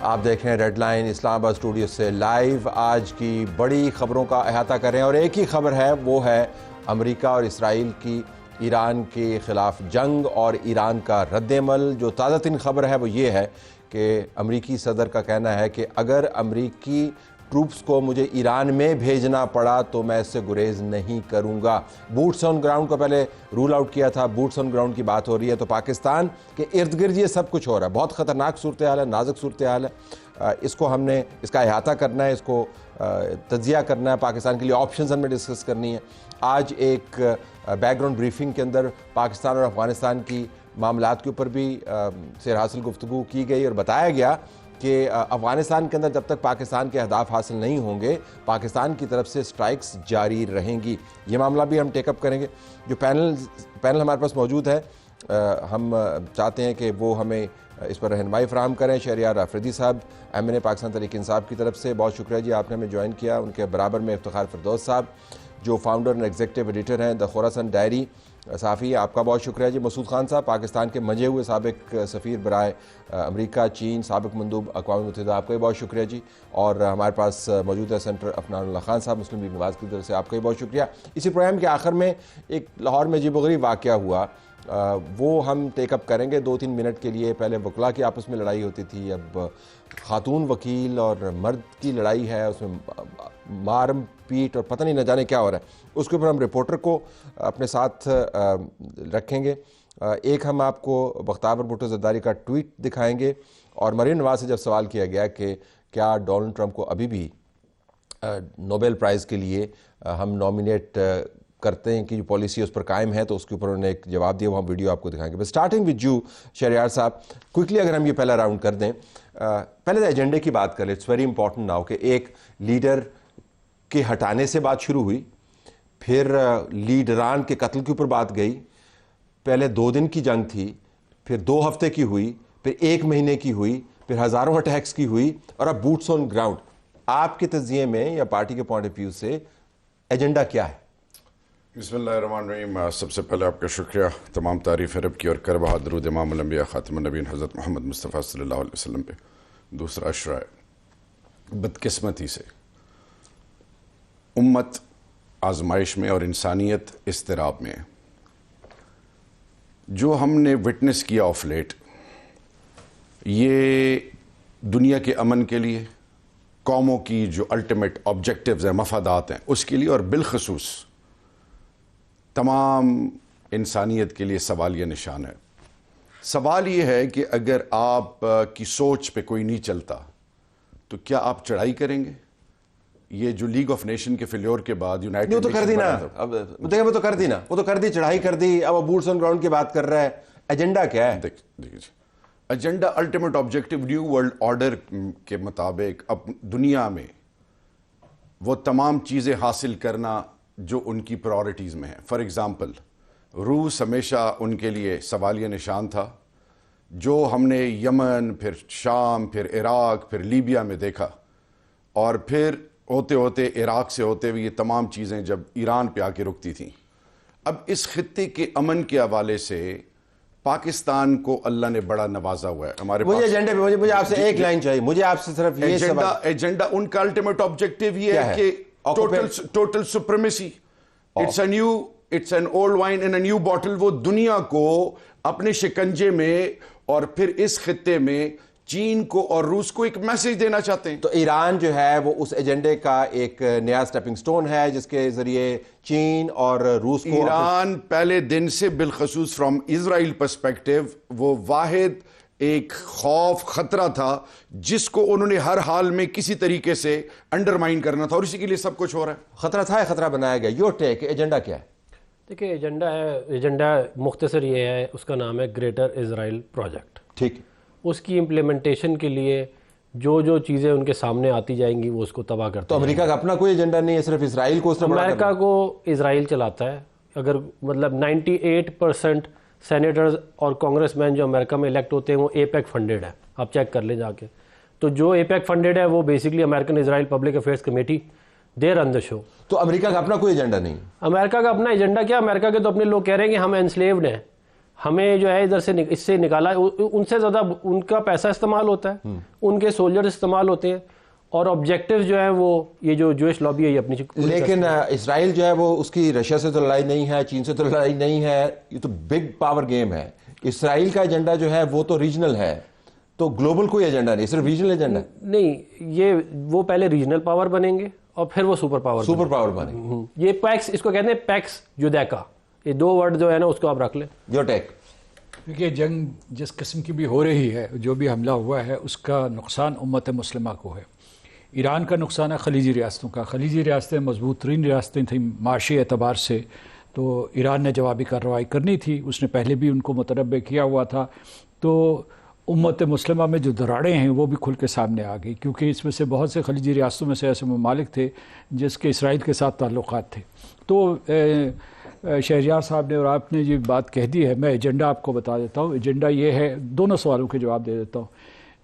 آپ دیکھ رہے ہیں ریڈ لائن اسلام آباد اسٹوڈیو سے لائیو. آج کی بڑی خبروں کا احاطہ کر رہے ہیں اور ایک ہی خبر ہے، وہ ہے امریکہ اور اسرائیل کی ایران کے خلاف جنگ اور ایران کا رد عمل. جو تازہ ترین خبر ہے وہ یہ ہے کہ امریکی صدر کا کہنا ہے کہ اگر امریکی ٹروپس کو مجھے ایران میں بھیجنا پڑا تو میں اس سے گریز نہیں کروں گا. بوٹس آن گراؤنڈ کو پہلے رول آؤٹ کیا تھا، بوٹس آن گراؤنڈ کی بات ہو رہی ہے تو پاکستان کے ارد گرد یہ سب کچھ ہو رہا ہے. بہت خطرناک صورتحال ہے، نازک صورتحال ہے. اس کو ہم نے اس کا احاطہ کرنا ہے، اس کو تجزیہ کرنا ہے، پاکستان کے لیے آپشنز ہم نے ڈسکس کرنی ہے. آج ایک بیک گراؤنڈ بریفنگ کے اندر پاکستان اور افغانستان کی معاملات کے اوپر بھی سیر حاصل گفتگو کی گئی اور بتایا گیا کہ افغانستان کے اندر جب تک پاکستان کے اہداف حاصل نہیں ہوں گے پاکستان کی طرف سے سٹرائکس جاری رہیں گی. یہ معاملہ بھی ہم ٹیک اپ کریں گے. جو پینل ہمارے پاس موجود ہے، ہم چاہتے ہیں کہ وہ ہمیں اس پر رہنمائی فراہم کریں. شہریار آفریدی صاحب MNA پاکستان تحریک انصاف کی طرف سے بہت شکریہ جی، آپ نے ہمیں جوائن کیا. ان کے برابر میں افتخار فردوس صاحب جو فاؤنڈر اور ایگزیکٹو ایڈیٹر ہیں دا خوراسان ڈائری صحافی، آپ کا بہت شکریہ جی. مسعود خان صاحب پاکستان کے منجے ہوئے سابق سفیر برائے امریکہ چین، سابق مندوب اقوام متحدہ، آپ کا بھی بہت شکریہ جی. اور ہمارے پاس موجود ہے سینٹر افنان اللہ خان صاحب مسلم لیگ نواز کی طرف سے، آپ کا بھی بہت شکریہ. اسی پروگرام کے آخر میں ایک لاہور میں عجیب و غریب واقعہ ہوا، وہ ہم ٹیک اپ کریں گے 2-3 منٹ کے لیے. پہلے وکلاء کی آپس میں لڑائی ہوتی تھی، اب خاتون وکیل اور مرد کی لڑائی ہے، اس میں مارم پیٹ اور پتہ نہیں نہ جانے کیا ہو رہا ہے. اس کے اوپر ہم رپورٹر کو اپنے ساتھ رکھیں گے. ایک ہم آپ کو بختیار بھٹو زرداری کا ٹویٹ دکھائیں گے. اور مریم نواز سے جب سوال کیا گیا کہ کیا ڈونلڈ ٹرمپ کو ابھی بھی نوبل پرائز کے لیے ہم نامینیٹ کرتے ہیں کہ جو پالیسی اس پر قائم ہے، تو اس کے اوپر انہوں نے ایک جواب دیا، وہ ہم ویڈیو آپ کو دکھائیں گے. بس اسٹارٹنگ وتھ یو شہریار صاحب، کوئکلی اگر ہم یہ پہلا راؤنڈ کر دیں. پہلے ایجنڈے کی بات کر لیں. اٹس ویری امپورٹنٹ ناؤ کہ ایک لیڈر کے ہٹانے سے بات شروع ہوئی، پھر لیڈران کے قتل کے اوپر بات گئی، پہلے 2 دن کی جنگ تھی، پھر 2 ہفتے کی ہوئی، پھر 1 مہینے کی ہوئی، پھر ہزاروں اٹیکس کی ہوئی، اور اب بوٹس آن گراؤنڈ. آپ کے تجزیے میں یا پارٹی کے پوائنٹ آف ویو سے ایجنڈا کیا ہے؟ بسم اللہ الرحمن الرحیم. سب سے پہلے آپ کا شکریہ، تمام تعریف رب کی اور کر بہا درود امام الانبیاء خاتم النبیین حضرت محمد مصطفیٰ صلی اللہ علیہ وسلم پہ. دوسرا اشرا ہے، بدقسمتی سے امت آزمائش میں اور انسانیت اضطراب میں ہے. جو ہم نے وٹنس کیا آف لیٹ، یہ دنیا کے امن کے لیے، قوموں کی جو الٹیمیٹ آبجیکٹیوز ہیں، مفادات ہیں، اس کے لیے، اور بالخصوص تمام انسانیت کے لیے سوالیہ نشان ہے. سوال یہ ہے کہ اگر آپ کی سوچ پہ کوئی نہیں چلتا تو کیا آپ چڑھائی کریں گے؟ یہ جو لیگ آف نیشن کے فیلیور کے بعد یونائٹڈ وہ تو کر دی نا، اب دیکھیں وہ تو کر دی چڑھائی کر دی. اب وہ بوٹس آن گراؤنڈ کی بات کر رہا ہے. ایجنڈا کیا ہے؟ دیکھیے جی، agenda ultimate objective new world order کے مطابق اب دنیا میں وہ تمام چیزیں حاصل کرنا جو ان کی پرائورٹیز میں ہیں. فار ایگزامپل، روس ہمیشہ ان کے لیے سوالیہ نشان تھا. جو ہم نے یمن، پھر شام، پھر عراق، پھر لیبیا میں دیکھا، اور پھر ہوتے ہوتے عراق سے ہوتے ہوئے یہ تمام چیزیں جب ایران پہ آ کے رکتی تھیں. اب اس خطے کے امن کے حوالے سے پاکستان کو اللہ نے بڑا نوازا ہوا ہے. ہمارے مجھے ایجنڈے پہ مجھے آپ سے ایک لائن چاہیے، مجھے آپ سے صرف یہ ایجنڈا ان کا الٹیمیٹ آبجیکٹیو یہ ہے کہ total supremacy. It's an old wine in a new bottle. وہ دنیا کو اپنے شکنجے میں اور پھر اس خطے میں چین کو اور روس کو ایک میسج دینا چاہتے ہیں. تو ایران جو ہے وہ اس ایجنڈے کا ایک نیا سٹیپنگ سٹون ہے جس کے ذریعے چین اور روس کو، ایران پہلے دن سے بالخصوص فرام اسرائیل پرسپیکٹیو وہ واحد ایک خوف خطرہ تھا جس کو انہوں نے ہر حال میں کسی طریقے سے انڈرمائن کرنا تھا، اور اسی کے لیے سب کچھ ہو رہا ہے. خطرہ تھا، خطرہ بنایا گیا. یور ٹیک، ایجنڈا کیا ہے؟ دیکھیں ایجنڈا مختصر یہ ہے، اس کا نام ہے گریٹر اسرائیل پروجیکٹ. ٹھیک. اس کی امپلیمنٹیشن کے لیے جو چیزیں ان کے سامنے آتی جائیں گی وہ اس کو تباہ کرتے ہیں. تو امریکہ کا اپنا کوئی ایجنڈا نہیں ہے، صرف اسرائیل کو؟ امریکہ کو اسرائیل چلاتا ہے. اگر مطلب 98% سینیٹرز اور کانگریس مین جو امریکہ میں الیکٹ ہوتے ہیں وہ APEC فنڈیڈ ہے. آپ چیک کر لیں جا کے. تو جو APEC فنڈیڈ ہے وہ بیسکلی امریکن اسرائیل پبلک افیئرس کمیٹی، دے رن دا شو. تو امریکہ کا اپنا کوئی ایجنڈا نہیں؟ امریکہ کا اپنا ایجنڈا کیا؟ امریکہ کے تو اپنے لوگ کہہ رہے ہیں کہ ہم انسلیوڈ ہیں. ہمیں جو ہے ادھر سے اس سے نکالا, ان سے زیادہ ان کا پیسہ استعمال ہوتا ہے, ان کے سولجر استعمال ہوتے ہیں, اور آبجیکٹیو جو ہے وہ یہ جو جوئش لابی ہے یہ اپنی. لیکن اسرائیل جو ہے وہ اس کی رشیا سے تو لڑائی نہیں ہے, چین سے تو لڑائی نہیں ہے, یہ تو بگ پاور گیم ہے. اسرائیل کا ایجنڈا جو ہے وہ تو ریجنل ہے, تو گلوبل کوئی ایجنڈا نہیں, صرف ریجنل ایجنڈا نہیں. یہ وہ پہلے ریجنل پاور بنیں گے اور پھر وہ سپر پاور بنے. یہ پیکس, اس کو کہتے ہیں پیکس جودیکا, یہ دو ورڈ جو ہے نا اس کو آپ رکھ لیں. جو ٹیک دیکھیے, جنگ جس قسم کی بھی ہو رہی ہے, جو بھی حملہ ہوا ہے, اس کا نقصان امت مسلمہ کو ہے. ایران کا نقصان ہے خلیجی ریاستوں کا. خلیجی ریاستیں مضبوط ترین ریاستیں تھیں معاشی اعتبار سے, تو ایران نے جوابی کارروائی کرنی تھی, اس نے پہلے بھی ان کو متنبع کیا ہوا تھا. تو امت مسلمہ میں جو دراڑیں ہیں وہ بھی کھل کے سامنے آ گئی, کیونکہ اس میں سے بہت سے خلیجی ریاستوں میں سے ایسے ممالک تھے جس کے اسرائیل کے ساتھ تعلقات تھے. تو شہریار صاحب نے اور آپ نے یہ بات کہہ دی ہے, میں ایجنڈا آپ کو بتا دیتا ہوں. ایجنڈا یہ ہے, دونوں سوالوں کے جواب دے دیتا ہوں.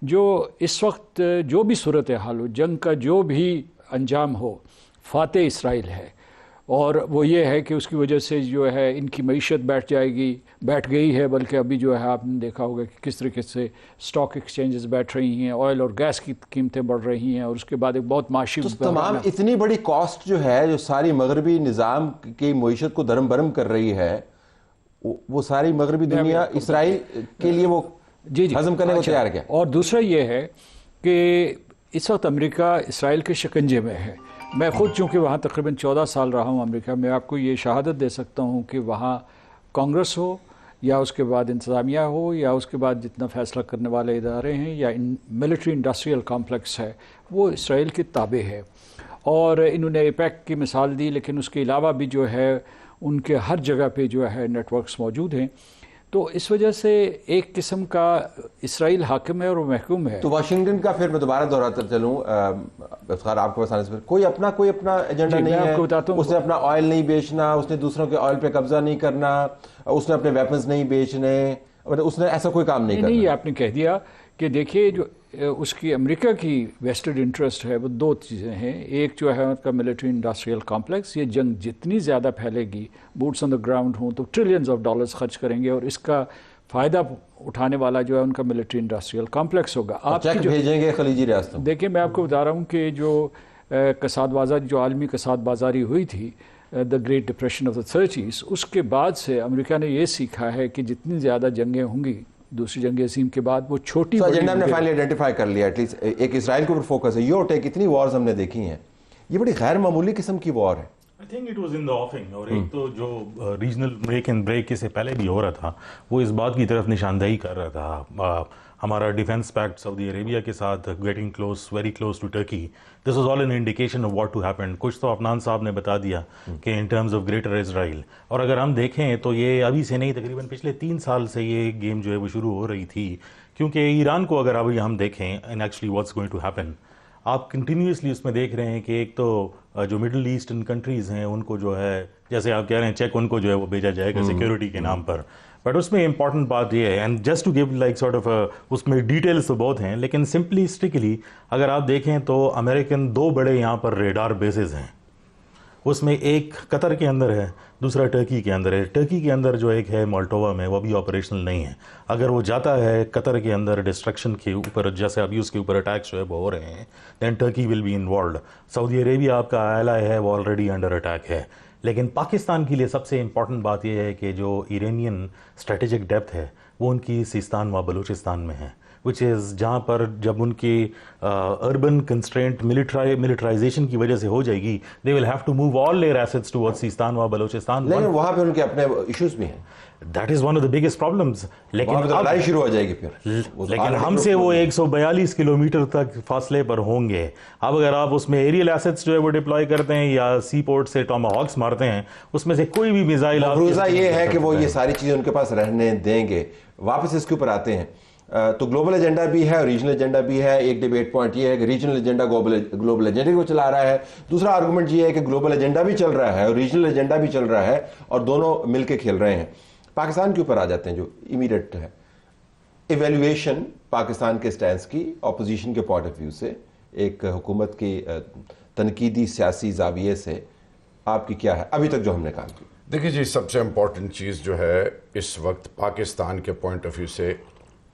جو اس وقت جو بھی صورتحال ہو, جنگ کا جو بھی انجام ہو, فاتح اسرائیل ہے, اور وہ یہ ہے کہ اس کی وجہ سے جو ہے ان کی معیشت بیٹھ گئی ہے, بلکہ ابھی جو ہے آپ نے دیکھا ہوگا کہ کس طریقے سے اسٹاک ایکسچینجز بیٹھ رہی ہیں, آئل اور گیس کی قیمتیں بڑھ رہی ہیں, اور اس کے بعد ایک بہت معاشی تمام اتنی بڑی کاسٹ جو ہے, جو ساری مغربی نظام کی معیشت کو درم برم کر رہی ہے, وہ ساری مغربی دنیا اسرائیل کے لیے وہ ہضم کرنے کو تیار کیا. اور دوسرا یہ ہے کہ اس وقت امریکہ اسرائیل کے شکنجے میں ہے. میں خود چونکہ وہاں تقریباً 14 سال رہا ہوں امریکہ میں, آپ کو یہ شہادت دے سکتا ہوں کہ وہاں کانگریس ہو یا اس کے بعد انتظامیہ ہو یا اس کے بعد جتنا فیصلہ کرنے والے ادارے ہیں یا ملٹری انڈسٹریل کمپلیکس ہے, وہ اسرائیل کے تابع ہے. اور انہوں نے ایپیک کی مثال دی, لیکن اس کے علاوہ بھی جو ہے ان کے ہر جگہ پہ جو ہے نیٹ ورکس موجود ہیں. تو اس وجہ سے ایک قسم کا اسرائیل حاکم ہے اور وہ محکوم ہے. تو واشنگٹن کا پھر میں دوبارہ دہراتا چلوں, افتخار آپ کے پاس آنے سے کوئی اپنا ایجنڈا نہیں ہے. اس نے اپنا آئل نہیں بیچنا, اس نے دوسروں کے آئل پہ قبضہ نہیں کرنا, اس نے اپنے ویپنز نہیں بیچنے, اس نے ایسا کوئی کام نہیں کرنا. نہیں, آپ نے کہہ دیا کہ دیکھیے جو اس کی امریکہ کی ویسٹڈ انٹرسٹ ہے وہ دو چیزیں ہیں. ایک جو ہے ان کا ملٹری انڈسٹریل کمپلیکس, یہ جنگ جتنی زیادہ پھیلے گی, بوٹس آن دا گراؤنڈ ہوں تو ٹریلینز آف ڈالرز خرچ کریں گے, اور اس کا فائدہ اٹھانے والا جو ہے ان کا ملٹری انڈسٹریل کمپلیکس ہوگا. آپ چیک بھیجیں گے خلیجی ریاستوں. دیکھیں, میں آپ کو بتا رہا ہوں کہ جو کساد بازاری, جو عالمی کساد بازاری ہوئی تھی, the great depression of the 30s, اس کے بعد سے امریکہ نے یہ سیکھا ہے کہ جتنی زیادہ جنگیں ہوں گی دوسری جنگ عظیم کے بعد, وہ چھوٹی ایجنڈا ہم نے فائنلی آئیڈینٹیفائی کر لیا, ایٹ لیسٹ ایک اسرائیل کے اوپر فوکس ہے. یور ٹیک, اتنی وارز ہم نے دیکھی ہیں, یہ بڑی غیر معمولی قسم کی وار ہے. I think it was in the offing. اور ایک تو جو ریجنل بریک اینڈ بریک اس سے پہلے بھی ہو رہا تھا, وہ اس بات کی طرف نشاندہی کر رہا تھا. ہمارا ڈیفینس پیکٹ سعودی عربیہ کے ساتھ getting close, very close to Turkey, this was all an indication of what to happen. کچھ تو عفنان صاحب نے بتا دیا کہ in terms of greater Israel. اور اگر ہم دیکھیں تو یہ ابھی سے نہیں, تقریباً پچھلے 3 سال سے یہ گیم جو ہے وہ شروع ہو رہی تھی. کیونکہ ایران کو اگر ابھی ہم دیکھیں and actually what's going to happen, آپ کنٹینیوسلی اس میں دیکھ رہے ہیں کہ ایک تو جو مڈل ایسٹرن کنٹریز ہیں ان کو جو ہے, جیسے آپ کہہ رہے ہیں چیک ان کو جو ہے وہ بھیجا جائے گا سیکیورٹی کے نام پر, بٹ اس میں امپورٹنٹ بات یہ ہے, and just to give like sort of, اس میں ڈیٹیلس تو بہت ہیں, لیکن سمپلسٹکلی اگر آپ دیکھیں تو امریکن 2 بڑے یہاں پر ریڈار بیسز ہیں. اس میں ایک قطر کے اندر ہے, دوسرا ٹرکی کے اندر ہے. ٹرکی کے اندر جو ایک ہے مالٹووا میں, وہ بھی آپریشنل نہیں ہے. اگر وہ جاتا ہے قطر کے اندر ڈسٹرکشن کے اوپر, جیسے ابھی اس کے اوپر اٹیکس جو ہے وہ ہو رہے ہیں, دین ٹرکی ول بی انوالوڈ. سعودی عربیہ آپ کا ایلائی ہے, وہ آلریڈی انڈر اٹیک ہے. لیکن پاکستان کے لیے سب سے امپورٹنٹ بات یہ ہے کہ جو ایرانین اسٹریٹجک ڈیپتھ ہے وہ ان کی سیستان و بلوچستان میں ہے, وچ از جہاں پر جب ان کی اربن کنسٹرینٹ ملٹرائزیشن کی وجہ سے ہو جائے گی, they will have to move all their assets toward Sistan و بلوچستان. لیکن وہاں پہ ان کے اپنے ایشوز بھی ہیں, that is one of the biggest problems. لیکن لڑائی شروع ہو جائے گی پھر, لیکن ہم سے وہ 142 کلومیٹر تک فاصلے پر ہوں گے. اب اگر آپ اس میں ایریل ایسٹس جو ہے وہ ڈپلوائے کرتے ہیں یا سی پورٹ سے ٹاماہاکس مارتے ہیں, اس میں سے کوئی بھی میزائل, مفروضہ یہ ہے کہ وہ یہ ساری چیزیں ان کے پاس رہنے دیں گے. واپس اس کے اوپر آتے ہیں, تو گلوبل ایجنڈا بھی ہے اور ریجنل ایجنڈا بھی ہے. ایک ڈیبیٹ پوائنٹ یہ ہے کہ ریجنل ایجنڈا گلوبل ایجنڈا کو چلا رہا ہے. دوسرا آرگومنٹ یہ ہے کہ گلوبل ایجنڈا بھی چل رہا ہے اور ریجنل ایجنڈا بھی چل رہا ہے, اور دونوں مل کے کھیل رہے ہیں. پاکستان کے اوپر آ جاتے ہیں جو امیڈیٹ ہے. ایویلویشن پاکستان کے سٹینس کی اپوزیشن کے پوائنٹ آف ویو سے, ایک حکومت کی تنقیدی سیاسی زاویے سے آپ کی کیا ہے ابھی تک جو ہم نے کام کیا؟ دیکھیے جی، سب سے امپورٹنٹ چیز جو ہے اس وقت پاکستان کے پوائنٹ آف ویو سے،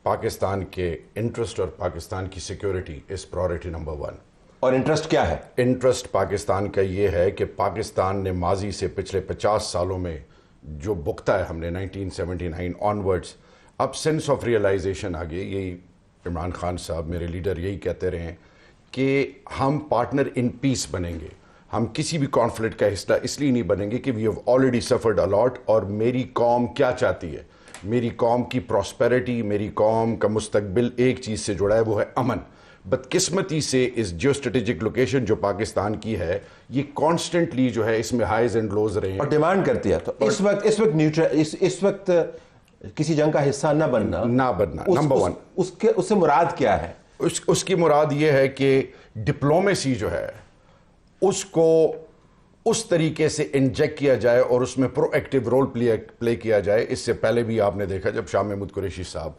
پاکستان کے انٹرسٹ اور پاکستان کی سیکیورٹی از پرائورٹی نمبر 1. اور انٹرسٹ کیا ہے؟ انٹرسٹ پاکستان کا یہ ہے کہ پاکستان نے ماضی سے پچھلے 50 سالوں میں جو بکتا ہے ہم نے 1979 آنورڈز، اب سینس آف ریئلائزیشن آ گئی. یہی عمران خان صاحب میرے لیڈر یہی کہتے رہے ہیں کہ ہم پارٹنر ان پیس بنیں گے، ہم کسی بھی کانفلکٹ کا حصہ اس لیے نہیں بنیں گے کہ we have already suffered a lot. اور میری قوم کیا چاہتی ہے؟ میری قوم کی پراسپیرٹی، میری قوم کا مستقبل ایک چیز سے جڑا ہے، وہ ہے امن. بدقسمتی سے اس جیو اسٹریٹجک لوکیشن جو پاکستان کی ہے، یہ کانسٹنٹلی جو ہے اس میں ہائیز اینڈ لوز رہے ہیں اور ڈیمانڈ کرتی ہے. تو اس وقت کسی جنگ کا حصہ نہ بننا نمبر 1. اس سے مراد کیا ہے؟ اس کی مراد یہ ہے کہ ڈپلومیسی جو ہے اس کو اس طریقے سے انجیکٹ کیا جائے اور اس میں پرو ایکٹیو رول پلے کیا جائے. اس سے پہلے بھی آپ نے دیکھا جب شاہ محمود قریشی صاحب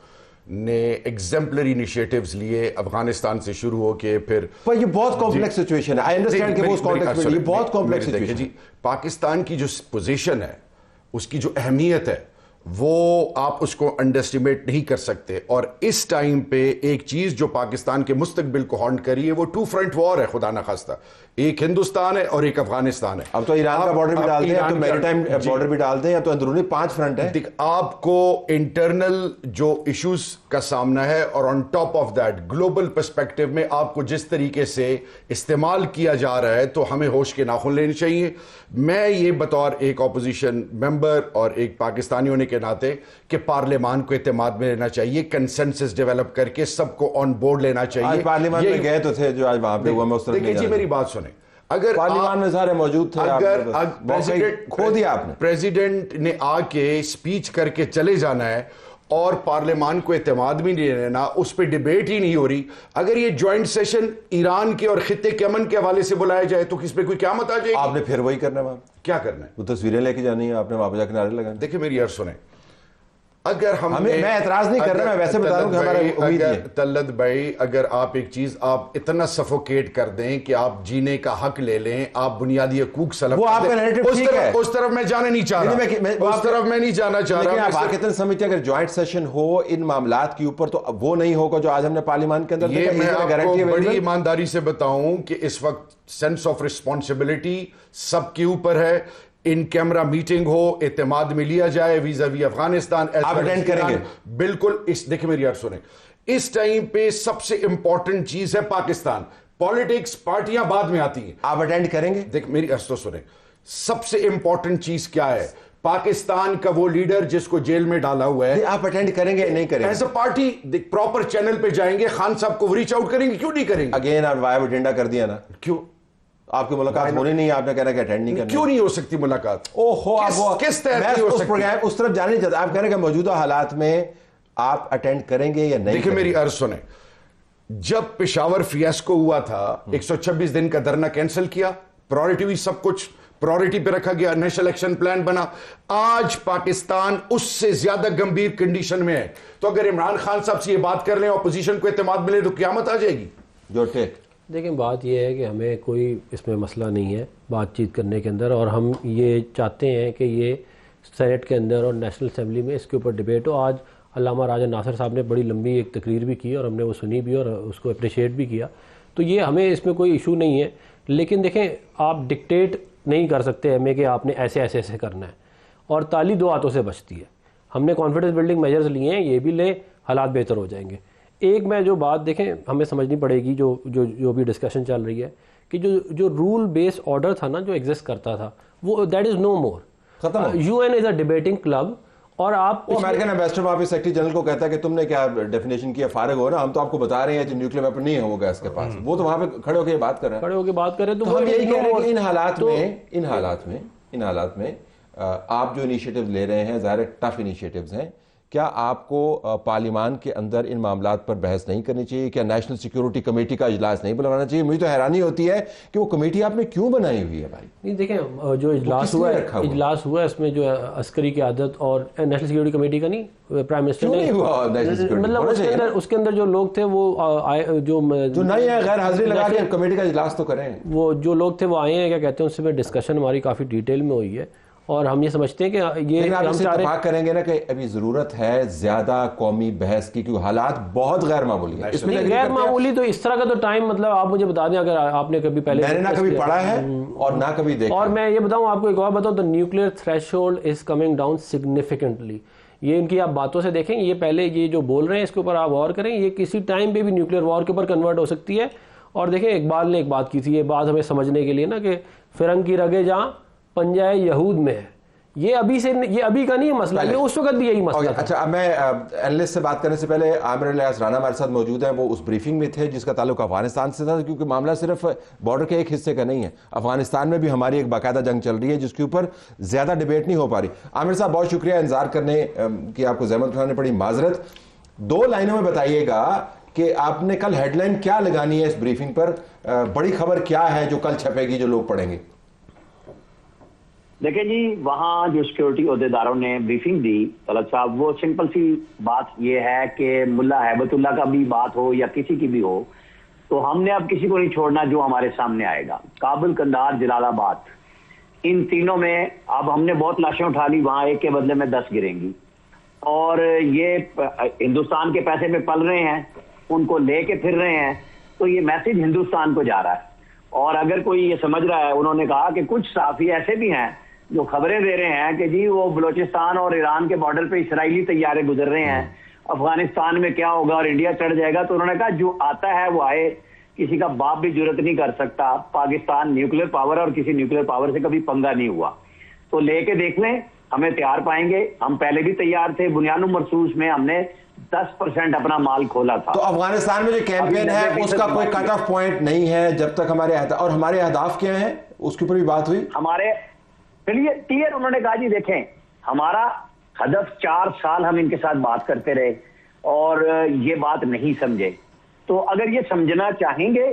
نے ایگزمپلری انیشیٹیوز لیے افغانستان سے شروع ہو کے پھر یہ بہت کمپلیکس سچویشن ہے. آئی انڈرسٹینڈ کہ وہ اس کانٹیکسٹ میں یہ بہت کمپلیکس سچویشن جی. پاکستان کی جو پوزیشن ہے، اس کی جو اہمیت ہے، وہ آپ اس کو انڈرسٹیمیٹ نہیں کر سکتے. اور اس ٹائم پہ ایک چیز جو پاکستان کے مستقبل کو ہانٹ کری ہے وہ 2 فرنٹ وار ہے، خدا نخواستہ. ایک ہندوستان ہے اور ایک افغانستان ہے. اب تو ایران کا بارڈر بھی ڈال دیں، تو میری ٹائم بارڈر بھی ڈال دیں، یا تو اندرونی 5 فرنٹ ہے. آپ کو انٹرنل جو ایشوز کا سامنا ہے اور on top of that global perspective میں آپ کو جس طریقے سے استعمال کیا جا رہا ہے، تو ہمیں ہوش کے ناخن لینے چاہیے. میں یہ بطور ایک اپوزیشن ممبر اور ایک پاکستانی ہونے کے ناطے کہ پارلیمان کو اعتماد میں لینا چاہیے، کنسنسس ڈیولپ کر کے سب کو آن بورڈ لینا چاہیے. آج پارلیمان میں گئے تو تھے جو آج وہاں پہ ہوا، میں اس طرح دیکھیں جی میری بات سنیں. اگر پارلیمان میں سارے موجود تھے، اگر کھو دیا آپ نے. پریزیڈنٹ نے آ کے سپیچ کر کے چلے جانا ہے اور پارلیمان کو اعتماد بھی نہیں لینا، اس پہ ڈیبیٹ ہی نہیں ہو رہی. اگر یہ جوائنٹ سیشن ایران کے اور خطے کے امن کے حوالے سے بلایا جائے تو کس پہ کوئی قیامت آ جائے گی. آپ نے پھر وہی کرنا ہے. وہاں کیا کرنا ہے؟ وہ تصویریں لے کے جانی ہے آپ نے، وہاں پہ جا کے نعرے لگانے. دیکھیں میری عرض سنیں، اگر میں اعتراض نہیں کر رہا، میں ویسے بتا رہا ہوں کہ ہمارا امید ہے. طلعت بھائی، اگر آپ ایک چیز آپ اتنا سفوکیٹ کر دیں کہ آپ جینے کا حق لے لیں، آپ بنیادی حقوق سلب، وہ آپ کا نیریٹو ٹھیک ہے، اس طرف میں جانا نہیں چاہ رہا، اس طرف میں نہیں جانا چاہ رہا. لیکن آپ واقعتاً سمجھتے ہیں اگر جوائنٹ سیشن ہو ان معاملات کے اوپر تو وہ نہیں ہوگا جو آج ہم نے پارلیمان کے اندر. یہ میں آپ کو بڑی ایمانداری سے بتاؤں کہ اس وقت سینس آف رسپانسبلٹی سب کے اوپر ہے. ان کیمرہ میٹنگ ہو، اعتماد میں لیا جائے ویزا وی افغانستان. آپ اٹینڈ کریں گے؟ بالکل. دیکھیں میری عرض سنیں، اس ٹائم پہ سب سے امپورٹنٹ چیز ہے پاکستان. پالیٹکس پارٹیاں بعد میں آتی ہیں. آپ اٹینڈ کریں گے؟ دیکھ میری عرض تو سنیں، سب سے امپورٹنٹ چیز کیا ہے؟ پاکستان کا وہ لیڈر جس کو جیل میں ڈالا ہوا ہے. آپ اٹینڈ کریں گے نہیں کریں گے؟ As a party proper channel پہ جائیں گے، خان صاحب کو ریچ آؤٹ کریں گے. کیوں نہیں کریں گے؟ اگین آپ وائب ایجنڈا کر دیا نا. کیوں آپ کی ملاقات ہونی نہیں، آپ نے کہہ رہا کہ اٹینڈ نہیں کرنا. کیوں نہیں ہو سکتی ملاقات؟ کس طرح اس طرف جانے نہیں چاہتا. آپ کہہ رہے کہ موجودہ حالات میں آپ اٹینڈ کریں گے یا نہیں؟ دیکھیں میری عرض سنیں، جب پشاور فیاسکو ہوا تھا 126 دن کا دھرنا کینسل کیا، پرائورٹی ہوئی، سب کچھ پرائورٹی پہ رکھا گیا، نیشنل ایکشن پلان بنا. آج پاکستان اس سے زیادہ گمبھیر کنڈیشن میں ہے. تو اگر عمران خان صاحب سے یہ بات کر لیں، اپوزیشن کو اعتماد ملے، تو قیامت آ جائے گی. جو ٹیک دیکھیں بات یہ ہے کہ ہمیں کوئی اس میں مسئلہ نہیں ہے بات چیت کرنے کے اندر، اور ہم یہ چاہتے ہیں کہ یہ سینٹ کے اندر اور نیشنل اسمبلی میں اس کے اوپر ڈیبیٹ ہو. آج علامہ راجہ ناصر صاحب نے بڑی لمبی ایک تقریر بھی کی اور ہم نے وہ سنی بھی اور اس کو اپریشیٹ بھی کیا. تو یہ ہمیں اس میں کوئی ایشو نہیں ہے. لیکن دیکھیں آپ ڈکٹیٹ نہیں کر سکتے ہمیں کہ آپ نے ایسے ایسے ایسے کرنا ہے، اور تالی 2 ہاتھوں سے بچتی ہے. ہم نے کانفیڈنس بلڈنگ میجرز لیے ہیں، یہ بھی لیں، حالات بہتر ہو جائیں گے. ایک میں جو بات دیکھیں ہمیں سمجھنی پڑے گی، جو بھی ڈسکشن چل رہی ہے، کہ جو رول بیس آرڈر تھا نا، جو ایگزسٹ کرتا تھا، وہ دیٹ از نو مور. ختم. U N is a debating club. اور آپ امریکن ایمبیسڈر وہاں پہ سیکرٹری جنرل کو کہتا ہے کہ تم نے کیا ڈیفینیشن کیا، فارغ ہو نا، ہم تو آپ کو بتا رہے ہیں کہ نیوکلیر ویپن نہیں ہے وہ گیس کے پاس. وہ تو وہاں پہ کھڑے ہو کے بات کر رہے ہیں. تو ہم یہی کہہ رہے ہیں کہ ان حالات میں آپ جو انیشیٹو لے رہے ہیں ظاہر ٹف انیشیٹوز ہیں. کیا آپ کو پارلیمان کے اندر ان معاملات پر بحث نہیں کرنی چاہیے؟ کیا نیشنل سیکیورٹی کمیٹی کا اجلاس نہیں بلانا چاہیے؟ مجھے تو حیرانی ہوتی ہے کہ وہ کمیٹی آپ نے کیوں بنائی ہوئی ہے بھائی. نہیں دیکھیں، جو اجلاس ہوا ہے اس میں جو عسکری قیادت اور نیشنل سیکیورٹی کمیٹی کا نہیں، پرائم منسٹر نے مطلب اس کے اندر جو لوگ تھے وہ جو نہیں ہے غیر حاضری لگا کے کمیٹی کا اجلاس تو کریں. وہ جو لوگ تھے وہ آئے ہیں، کیا کہتے ہیں، اس میں ڈسکشن ہماری کافی ڈیٹیل میں ہوئی ہے. اور ہم یہ سمجھتے ہیں کہ یہ لیکن آپ ہم اس سے چاہ رہے اتفاق کریں گے نا کہ ابھی ضرورت ہے زیادہ قومی بحث کی، کیونکہ حالات بہت غیر معمولی ہیں. اس میں غیر معمولی تو اس طرح کا تو ٹائم، مطلب آپ مجھے بتا دیں اگر آپ نے کبھی پہلے میں نے نہ کبھی پڑھا ہے اور نہ کبھی دیکھا. اور میں یہ بتاؤں آپ کو ایک اور بتاؤں تو nuclear threshold is coming down significantly. یہ ان کی آپ باتوں سے دیکھیں، یہ پہلے یہ جو بول رہے ہیں اس کے اوپر آپ غور کریں، یہ کسی ٹائم پہ بھی نیوکلیئر وار کے اوپر کنورٹ ہو سکتی ہے. اور دیکھیں اقبال نے ایک بات کی تھی، یہ بات ہمیں سمجھنے کے لیے نا، کہ فرنگ کی رگیں جہاں پنجہ یہود میں ہے. یہ ابھی کا نہیں ہے مسئلہ، یہ اس وقت بھی یہی مسئلہ تھا. اچھا، اب میں اینالسٹ سے بات کرنے سے پہلے عامر الیاس رانا ہمارے ساتھ موجود ہیں. وہ اس بریفنگ میں تھے جس کا تعلق افغانستان سے تھا، کیونکہ معاملہ صرف بارڈر کے ایک حصے کا نہیں ہے. افغانستان میں بھی ہماری ایک باقاعدہ جنگ چل رہی ہے جس کے اوپر زیادہ ڈیبیٹ نہیں ہو پا رہی. عامر صاحب بہت شکریہ انتظار کرنے کی، آپ کو زحمت اٹھانے پڑی، معذرت. 2 لائنوں میں بتائیے گا کہ آپ نے کل ہیڈ لائن کیا لگانی ہے اس بریفنگ پر، بڑی خبر کیا ہے جو کل چھپے گی جو لوگ پڑھیں گے؟ دیکھیں جی، وہاں جو سیکورٹی عہدیداروں نے بریفنگ دی طلعت صاحب، وہ سمپل سی بات یہ ہے کہ ملا ہیبت اللہ کا بھی بات ہو یا کسی کی بھی ہو، تو ہم نے اب کسی کو نہیں چھوڑنا جو ہمارے سامنے آئے گا. کابل، قندھار، جلال آباد، ان تینوں میں اب ہم نے بہت لاشیں اٹھا لی، وہاں ایک کے بدلے میں 10 گریں گی. اور یہ ہندوستان کے پیسے میں پل رہے ہیں، ان کو لے کے پھر رہے ہیں، تو یہ میسج ہندوستان کو جا رہا ہے. اور اگر کوئی یہ سمجھ رہا ہے، انہوں نے کہا کہ کچھ صحافی ایسے بھی ہیں جو خبریں دے رہے ہیں کہ جی وہ بلوچستان اور ایران کے بارڈر پہ اسرائیلی طیارے گزر رہے ہیں، افغانستان میں کیا ہوگا اور انڈیا چڑھ جائے گا. تو انہوں نے کہا جو آتا ہے وہ آئے، کسی کا باپ بھی جرت نہیں کر سکتا. پاکستان نیوکلیر پاور اور کسی نیوکلیر پاور سے کبھی پنگا نہیں ہوا. تو لے کے دیکھ لیں، ہمیں تیار پائیں گے. ہم پہلے بھی تیار تھے. بنیاد مرصوص میں ہم نے 10% اپنا مال کھولا تھا. تو افغانستان میں جو کیمپین ہے اس کا کوئی کٹ آف پوائنٹ نہیں ہے جب تک ہمارے اور ہمارے اہداف کیا ہیں اس کے اوپر بھی بات ہوئی. ہمارے کلیئر انہوں نے کہا جی دیکھیں ہمارا ہدف 4 سال ہم ان کے ساتھ بات کرتے رہے اور یہ بات نہیں سمجھے. تو اگر یہ سمجھنا چاہیں گے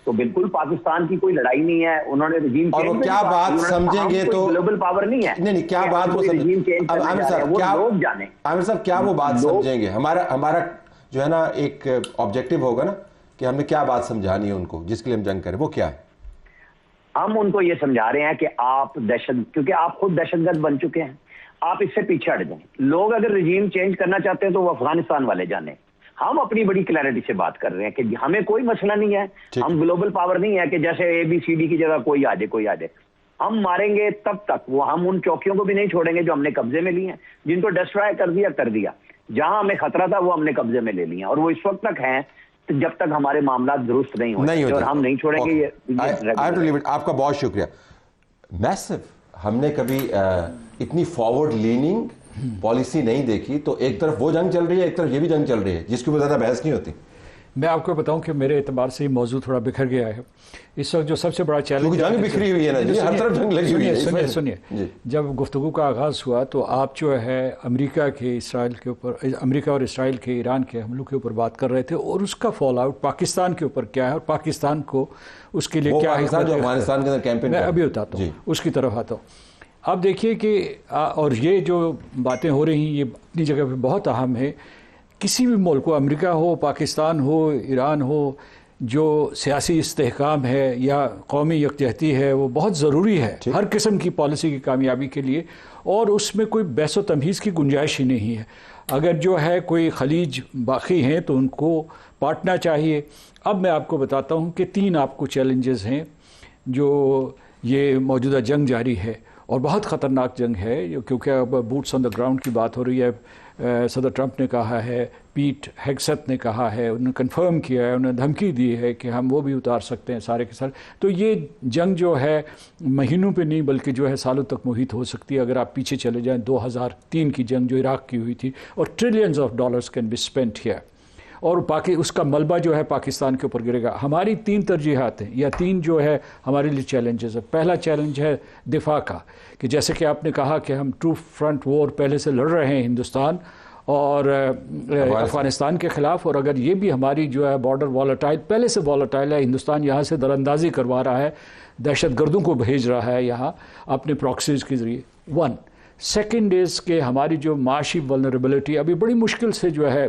تو بالکل پاکستان کی کوئی لڑائی نہیں ہے. انہوں نے رجیم اور وہ کیا بات سمجھیں گے تو گلوبل پاور نہیں ہے. نہیں کیا بات وہ عامر صاحب کیا وہ بات سمجھیں گے؟ ہمارا جو ہے نا ایک آبجیکٹو ہوگا نا کہ ہم نے کیا بات سمجھانی ہے ان کو جس کے لیے ہم جنگ کریں، وہ کیا ہے؟ ہم ان کو یہ سمجھا رہے ہیں کہ آپ کیونکہ آپ خود دہشت گرد بن چکے ہیں، آپ اس سے پیچھے ہٹ جائیں. لوگ اگر رجیم چینج کرنا چاہتے ہیں تو وہ افغانستان والے جانے. ہم اپنی بڑی کلیئرٹی سے بات کر رہے ہیں کہ ہمیں کوئی مسئلہ نہیں ہے. ہم گلوبل پاور نہیں ہے کہ جیسے ABCD کی جگہ کوئی آ جائے. ہم ماریں گے تب تک. وہ ہم ان چوکیوں کو بھی نہیں چھوڑیں گے جو ہم نے قبضے میں لی ہیں، جن کو ڈسٹرائے کر دیا. جہاں ہمیں خطرہ تھا وہ ہم نے قبضے میں لے لیا اور وہ اس وقت تک ہیں جب تک ہمارے معاملات درست نہیں ہوتے اور ہم نہیں چھوڑیں گے. آپ کا بہت شکریہ. میسو ہم نے کبھی اتنی فارورڈ لیننگ پالیسی نہیں دیکھی. تو ایک طرف وہ جنگ چل رہی ہے، ایک طرف یہ بھی جنگ چل رہی ہے جس کے اوپر زیادہ بحث نہیں ہوتی. میں آپ کو بتاؤں کہ میرے اعتبار سے یہ موضوع تھوڑا بکھر گیا ہے. اس وقت جو سب سے بڑا چیلنج جنگ بکھری ہوئی ہے نا، ہر طرف جنگ لگی ہوئی ہے. سنیے جب گفتگو کا آغاز ہوا تو آپ جو ہے امریکہ اور اسرائیل کے ایران کے حملوں کے اوپر بات کر رہے تھے اور اس کا فال آؤٹ پاکستان کے اوپر کیا ہے اور پاکستان کو اس کے لیے کیا ہے. افغانستان کے اندر کیمپین میں ابھی بتاتا ہوں، اس کی طرف آتا ہوں. اب دیکھیے کہ اور یہ جو باتیں ہو رہی ہیں یہ اپنی جگہ پہ بہت اہم ہے. کسی بھی ملک کو، امریکہ ہو، پاکستان ہو، ایران ہو، جو سیاسی استحکام ہے یا قومی یکجہتی ہے وہ بہت ضروری ہے ہر قسم کی پالیسی کی کامیابی کے لیے، اور اس میں کوئی بحث و تمہیز کی گنجائش ہی نہیں ہے. اگر جو ہے کوئی خلیج باقی ہیں تو ان کو بانٹنا چاہیے. اب میں آپ کو بتاتا ہوں کہ 3 آپ کو چیلنجز ہیں جو یہ موجودہ جنگ جاری ہے اور بہت خطرناک جنگ ہے کیونکہ اب بوٹس آن دا گراؤنڈ کی بات ہو رہی ہے. صدر ٹرمپ نے کہا ہے، پیٹ ہیگسیت نے کہا ہے، انہوں نے کنفرم کیا ہے، انہوں نے دھمکی دی ہے کہ ہم وہ بھی اتار سکتے ہیں سارے کے سارے. تو یہ جنگ جو ہے مہینوں پہ نہیں بلکہ جو ہے سالوں تک محیط ہو سکتی ہے. اگر آپ پیچھے چلے جائیں 2003 کی جنگ جو عراق کی ہوئی تھی، اور trillions of dollars can be spent here, اور اس کا ملبہ جو ہے پاکستان کے اوپر گرے گا. ہماری 3 ترجیحات ہیں یا 3 جو ہے ہمارے لیے چیلنجز ہیں. پہلا چیلنج ہے دفاع کا، کہ جیسے کہ آپ نے کہا کہ ہم 2 فرنٹ وار پہلے سے لڑ رہے ہیں ہندوستان اور افغانستان کے خلاف، اور اگر یہ بھی ہماری جو ہے بارڈر والیٹائل پہلے سے والیٹائل ہے، ہندوستان یہاں سے دراندازی کروا رہا ہے، دہشت گردوں کو بھیج رہا ہے یہاں اپنے پراکسیز کے ذریعے. 1 سیکنڈ از کہ ہماری جو معاشی ولنریبلٹی ابھی بڑی مشکل سے جو ہے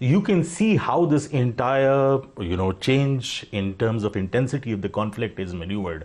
You can see how this entire change in terms of intensity of the conflict is maneuvered.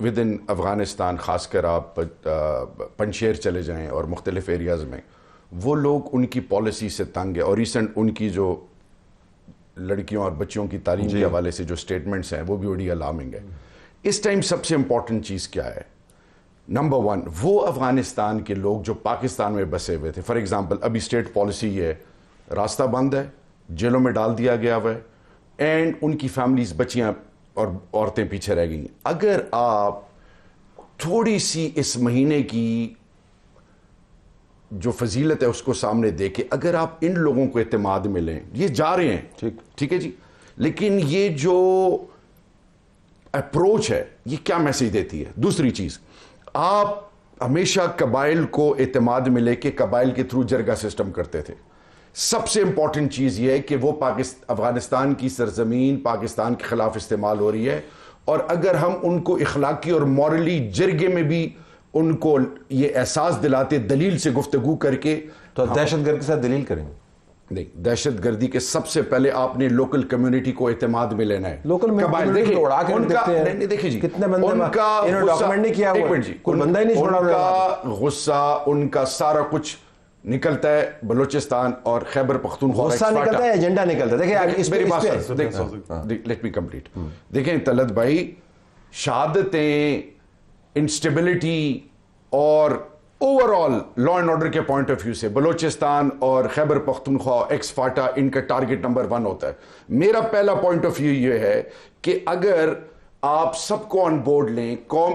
With in Afghanistan, خاص کر آپ پنشیر چلے جائیں اور مختلف ایریاز میں، وہ لوگ ان کی پالیسی سے تنگ ہے. اور ریسنٹ ان کی جو لڑکیوں اور بچیوں کی تعلیم کے حوالے سے جو سٹیٹمنٹس ہیں وہ بھی بڑی الارمنگ ہے. اس ٹائم سب سے امپورٹنٹ چیز کیا ہے؟ نمبر 1، وہ افغانستان کے لوگ جو پاکستان میں بسے ہوئے تھے. فار ایگزامپل ابھی اسٹیٹ پالیسی یہ ہے، راستہ بند ہے، جیلوں میں ڈال دیا گیا ہوا ہے، اینڈ ان کی فیملیز، بچیاں اور عورتیں پیچھے رہ گئی. اگر آپ تھوڑی سی اس مہینے کی جو فضیلت ہے اس کو سامنے دیکھیں، اگر آپ ان لوگوں کو اعتماد میں لیں، یہ جا رہے ہیں ٹھیک ہے جی، لیکن یہ جو اپروچ ہے یہ کیا میسج دیتی ہے؟ دوسری چیز، آپ ہمیشہ قبائل کو اعتماد میں لے کے قبائل کے تھرو جرگہ سسٹم کرتے تھے. سب سے امپورٹنٹ چیز یہ ہے کہ وہ افغانستان کی سرزمین پاکستان کے خلاف استعمال ہو رہی ہے، اور اگر ہم ان کو اخلاقی اور مورلی جرگے میں بھی ان کو یہ احساس دلاتے، دلیل سے گفتگو کر کے، تو دہشت گرد کے ساتھ دلیل کریں گے؟ نہیں، دہشت گردی کے سب سے پہلے آپ نے لوکل کمیونٹی کو اعتماد میں لینا ہے. لوکل کمیونٹی کو اڑا کے دیکھتے ہیں. دیکھیں جی، کتنے بندے انہوں نے ڈاکومنٹ نہیں کیا ہوا، کوئی بندہ ہی نہیں چھوڑا. ان کا غصہ، ان کا سارا کچھ نکلتا ہے بلوچستان اور خیبر پختونخوا. غصہ نکلتا ہے، ایجنڈا نکلتا ہے. دیکھیں میری بات لیٹ می کمپلیٹ. دیکھیں طلعت بھائی، شہادتیں، انسٹیبلٹی اور over all law and order کے پوائنٹ آف ویو سے بلوچستان اور خیبر پختونخوا ایکس فاٹا ان کا ٹارگٹ نمبر 1 ہوتا ہے. میرا پہلا پوائنٹ آف ویو یہ ہے کہ اگر آپ سب کو آن بورڈ لیں، قوم،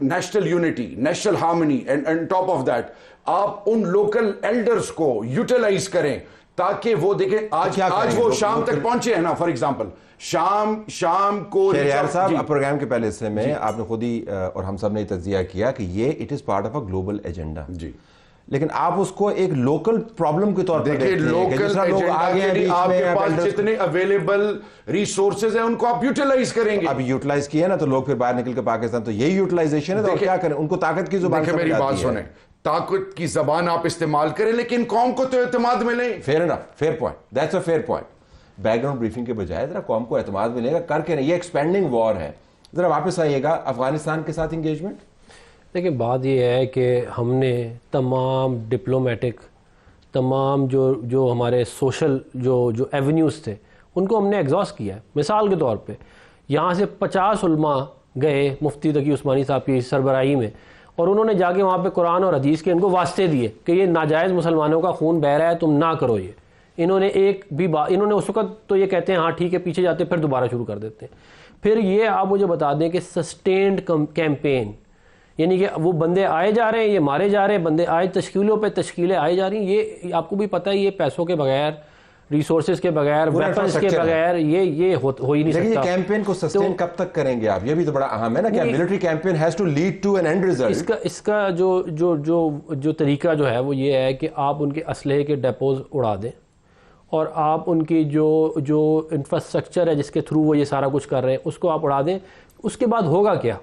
national unity, national harmony, and top of that آپ ان لوکل ایلڈرز کو یوٹیلائز کریں تاکہ وہ دیکھیں. آج وہ شام تک پہنچے ہیں نا. فار ایگزامپل شام کو شہریار صاحب، پروگرام کے پہلے حصے میں آپ نے خود ہی اور ہم سب نے تجزیہ کیا کہ یہ it is part of a global agenda. جی، لیکن آپ اس کو ایک لوکل پرابلم کے طور پر دیکھیں. لوکل ایجنڈا آپ کے پاس جتنے اویلیبل ریسورسز ہیں ان کو آپ یوٹیلائز کریں گے. اب یوٹیلائز کیا نا تو لوگ پھر باہر نکل کے پاکستان، تو یہی یوٹیلائزیشن ہے. تو کیا کریں؟ ان کو طاقت کی زبان میری بات سنیں، طاقت کی زبان آپ استعمال کریں لیکن قوم کو تو اعتماد میں لیں. Fair enough, fair point, that's a fair point. Background briefing کے بجائے ذرا قوم کو اعتماد ملے گا کر کے نہیں. یہ ایکسپینڈنگ وار ہے. ذرا واپس آئیے گا افغانستان کے ساتھ انگیجمنٹ. دیکھیں بات یہ ہے کہ ہم نے تمام ڈپلومیٹک، تمام جو ہمارے سوشل جو ایونیوز تھے ان کو ہم نے ایگزاسٹ کیا ہے. مثال کے طور پہ یہاں سے 50 علماء گئے مفتی تقی عثمانی صاحب کی سربراہی میں، اور انہوں نے جا کے وہاں پہ قرآن اور حدیث کے ان کو واسطے دیے کہ یہ ناجائز مسلمانوں کا خون بہہ رہا ہے، تم نہ کرو. یہ انہوں نے ایک بھی انہوں نے اس وقت تو یہ کہتے ہیں ہاں ٹھیک ہے، پیچھے جاتے پھر دوبارہ شروع کر دیتے ہیں. پھر یہ آپ مجھے بتا دیں کہ سسٹینڈ کیمپین، یعنی کہ وہ بندے آئے جا رہے ہیں، یہ مارے جا رہے ہیں، بندے آئے تشکیلوں پہ تشکیلیں آئی جا رہی ہیں. یہ آپ کو بھی پتہ ہے یہ پیسوں کے بغیر، ریسورسز کے بغیر، ویپنز کے بغیر یہ ہو ہی نہیں سکتا. لیکن یہ کیمپین کو سسٹین کب تک کریں گے آپ؟ یہ بھی تو بڑا اہم ہے نا کہ military campaign has to lead to an end result. اس کا جو طریقہ جو ہے وہ یہ ہے کہ آپ ان کے اسلحے کے ڈیپوز اڑا دیں، اور آپ ان کی جو انفراسٹرکچر ہے جس کے تھرو وہ یہ سارا کچھ کر رہے ہیں اس کو آپ اڑا دیں. اس کے بعد ہوگا کیا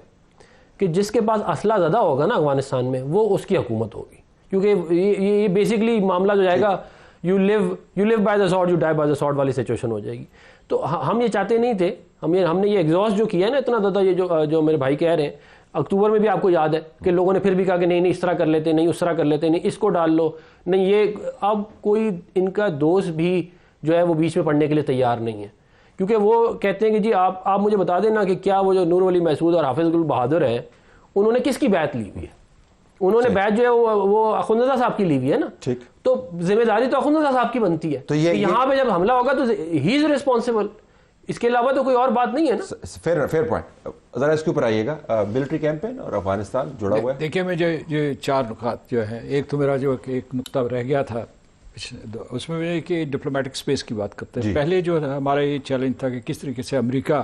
کہ جس کے پاس اسلحہ زیادہ ہوگا نا افغانستان میں وہ اس کی حکومت ہوگی. کیونکہ یہ بیسکلی معاملہ جو جائے گا you live by the sword, you die by the sword والی سچویشن ہو جائے گی. تو ہم یہ چاہتے نہیں تھے. ہم نے یہ ایگزاسٹ جو کیا ہے نا اتنا زیادہ، یہ جو میرے بھائی کہہ رہے ہیں، اکتوبر میں بھی آپ کو یاد ہے کہ لوگوں نے پھر بھی کہا کہ نہیں اس طرح کر لیتے، نہیں اس طرح کر لیتے، نہیں اس کو ڈال لو، نہیں یہ. اب کوئی ان کا دوست بھی جو ہے وہ بیچ میں پڑھنے کے لیے تیار نہیں ہے، کیونکہ وہ کہتے ہیں کہ جی آپ مجھے بتا دیں نا کہ کیا وہ جو نور ولی محسود اور حافظ گل بہادر ہے انہوں نے کس کی بیعت لی ہوئی ہے؟ انہوں نے بیعت جو ہے وہ اخوندزادہ صاحب کی لی ہوئی ہے نا. ٹھیک، تو ذمہ داری تو اخوندزادہ صاحب کی بنتی ہے. تو یہاں پہ جب حملہ ہوگا تو ہی از ریسپانسبل، اس کے علاوہ تو کوئی اور بات نہیں ہے نا. Fair point. ذرا اس کے اوپر آئیے گا. ملٹری کیمپین اور افغانستان جڑا ہوا ہے. دیکھیے میں جو 4 نکات جو ہے، ایک تو میرا جو ایک نقطہ رہ گیا تھا اس میں کہ ڈپلومیٹک سپیس کی بات کرتے ہیں. پہلے جو ہمارا یہ چیلنج تھا کہ کس طریقے سے امریکہ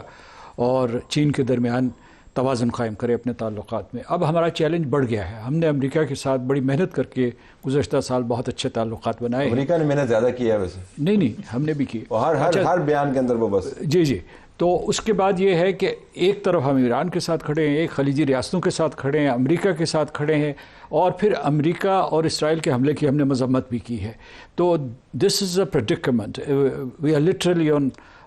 اور چین کے درمیان توازن قائم کرے اپنے تعلقات میں. اب ہمارا چیلنج بڑھ گیا ہے. ہم نے امریکہ کے ساتھ بڑی محنت کر کے گزشتہ سال بہت اچھے تعلقات بنائے. امریکہ نے محنت زیادہ کی ہے ویسے؟ نہیں ہم نے بھی کی. ہر بیان کے اندر وہ بس جی. تو اس کے بعد یہ ہے کہ ایک طرف ہم ایران کے ساتھ کھڑے ہیں، ایک خلیجی ریاستوں کے ساتھ کھڑے ہیں، امریکہ کے ساتھ کھڑے ہیں، اور پھر امریکہ اور اسرائیل کے حملے کی ہم نے مذمت بھی کی ہے. تو this is a predicament. We are literally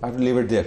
I have to leave it there.